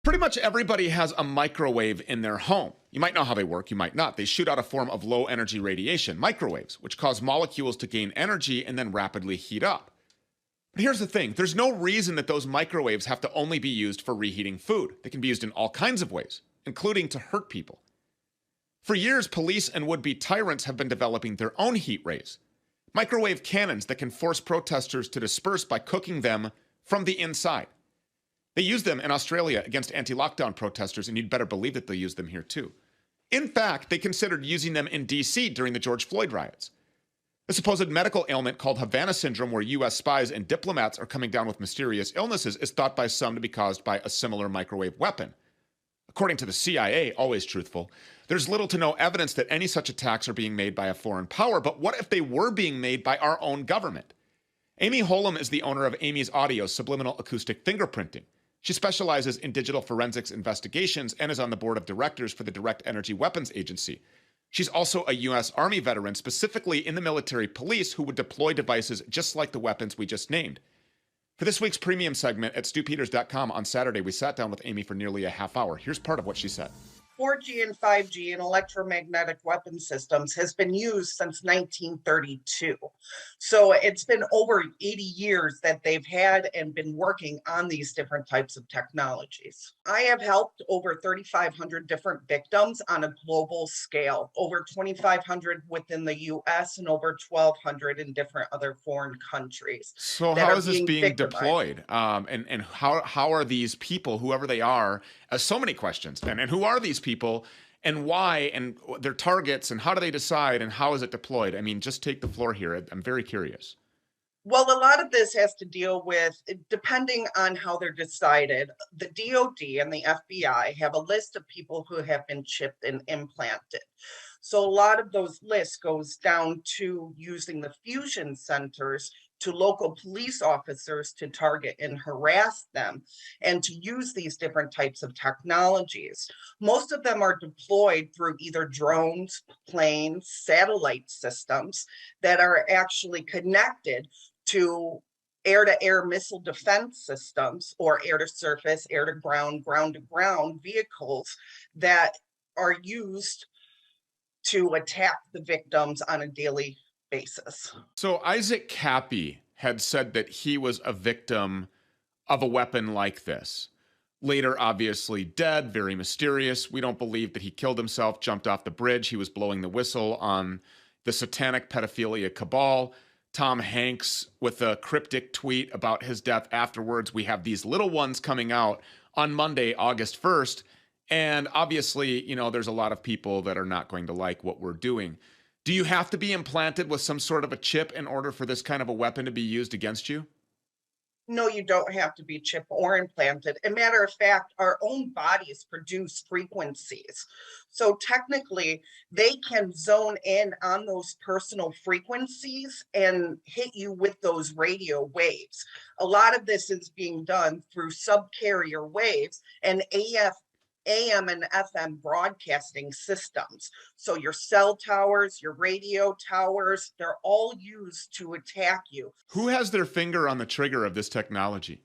Pretty much everybody has a microwave in their home. You might know how they work, you might not. They shoot out a form of low energy radiation, microwaves, which cause molecules to gain energy and then rapidly heat up. But here's the thing, there's no reason that those microwaves have to only be used for reheating food. They can be used in all kinds of ways, including to hurt people. For years, police and would-be tyrants have been developing their own heat rays. Microwave cannons that can force protesters to disperse by cooking them from the inside. They use them in Australia against anti-lockdown protesters, and you'd better believe that they'll use them here too. In fact, they considered using them in DC during the George Floyd riots. A supposed medical ailment called Havana syndrome, where US spies and diplomats are coming down with mysterious illnesses, is thought by some to be caused by a similar microwave weapon. According to the CIA, always truthful, there's little to no evidence that any such attacks are being made by a foreign power, but what if they were being made by our own government? Amy Holem is the owner of Amy's Audio Subliminal Acoustic Fingerprinting. She specializes in digital forensics investigations and is on the board of directors for the Direct Energy Weapons Agency. She's also a U.S. Army veteran, specifically in the military police, who would deploy devices just like the weapons we just named. For this week's premium segment at stewpeters.com on Saturday, we sat down with Amy for nearly a half hour. Here's part of what she said. 4G and 5G and electromagnetic weapon systems has been used since 1932. So it's been over 80 years that they've had and been working on these different types of technologies. I have helped over 3,500 different victims on a global scale, over 2,500 within the US and over 1,200 in different other foreign countries. So that how are is this being victimized. deployed? And how are these people, whoever they are, so many questions. And who are these people and why and their targets and how do they decide and how is it deployed? I mean, just take the floor here. I'm very curious. Well, a lot of this has to deal with, depending on how they're decided, the DoD and the FBI have a list of people who have been chipped and implanted. So a lot of those lists goes down to using the fusion centers to local police officers to target and harass them and to use these different types of technologies. Most of them are deployed through either drones, planes, satellite systems that are actually connected to air-to-air missile defense systems or air-to-surface, air-to-ground, ground-to-ground vehicles that are used to attack the victims on a daily basis. So Isaac Kappy had said that he was a victim of a weapon like this. Later, obviously dead, very mysterious. We don't believe that he killed himself, jumped off the bridge. He was blowing the whistle on the satanic pedophilia cabal. Tom Hanks with a cryptic tweet about his death afterwards. We have these little ones coming out on Monday, August 1st. And obviously, there's a lot of people that are not going to like what we're doing. Do you have to be implanted with some sort of a chip in order for this kind of a weapon to be used against you? No, you don't have to be chipped or implanted. As a matter of fact, our own bodies produce frequencies. So technically, they can zone in on those personal frequencies and hit you with those radio waves. A lot of this is being done through subcarrier waves and AM and FM broadcasting systems. So your cell towers, your radio towers, they're all used to attack you. Who has their finger on the trigger of this technology?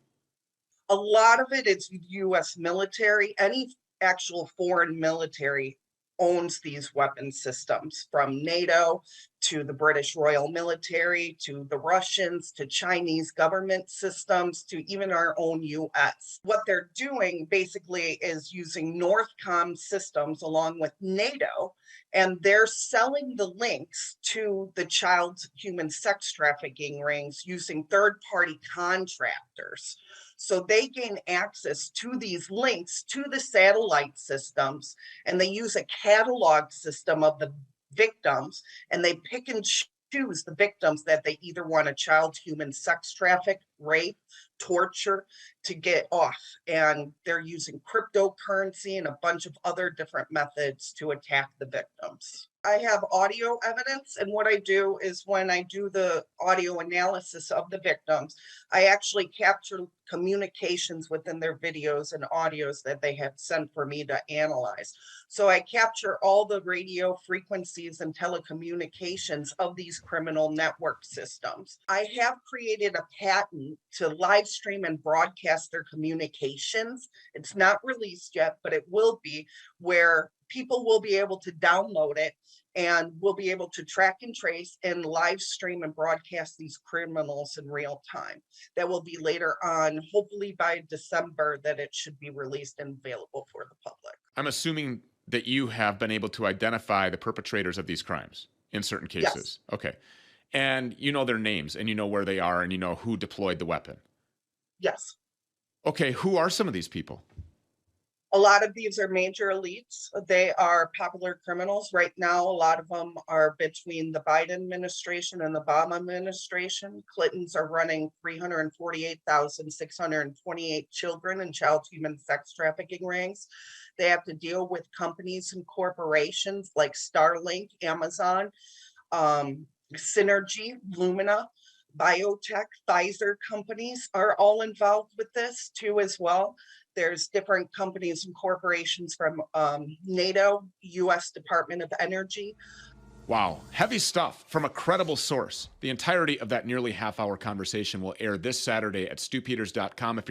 A lot of it is US military. Any actual foreign military owns these weapon systems, from NATO to the British Royal Military, to the Russians, to Chinese government systems, to even our own US. What they're doing basically is using Northcom systems along with NATO, and they're selling the links to the child human sex trafficking rings using third-party contractors. So they gain access to these links to the satellite systems, and they use a catalog system of the victims, and they pick and choose the victims that they either want a child human sex traffic, rape, torture to get off. And they're using cryptocurrency and a bunch of other different methods to attack the victims. I have audio evidence, and what I do is when I do the audio analysis of the victims, I actually capture communications within their videos and audios that they have sent for me to analyze. So I capture all the radio frequencies and telecommunications of these criminal network systems. I have created a patent to live stream and broadcast their communications. It's not released yet, but it will be, where people will be able to download it and will be able to track and trace and live stream and broadcast these criminals in real time. That will be later on, hopefully by December, that it should be released and available for the public. I'm assuming that you have been able to identify the perpetrators of these crimes in certain Yes, cases. Okay. And you know their names and you know where they are and you know who deployed the weapon. yes. Okay, who are some of these people? A lot of these are major elites. They are popular criminals. Right now, a lot of them are between the Biden administration and the Obama administration. Clintons are running 348,628 children in child human sex trafficking rings. They have to deal with companies and corporations like Starlink, Amazon, Synergy, Lumina, biotech, Pfizer companies are all involved with this too as well. There's different companies and corporations from NATO, US Department of Energy. Wow, heavy stuff from a credible source. The entirety of that nearly half-hour conversation will air this Saturday at stewpeters.com. If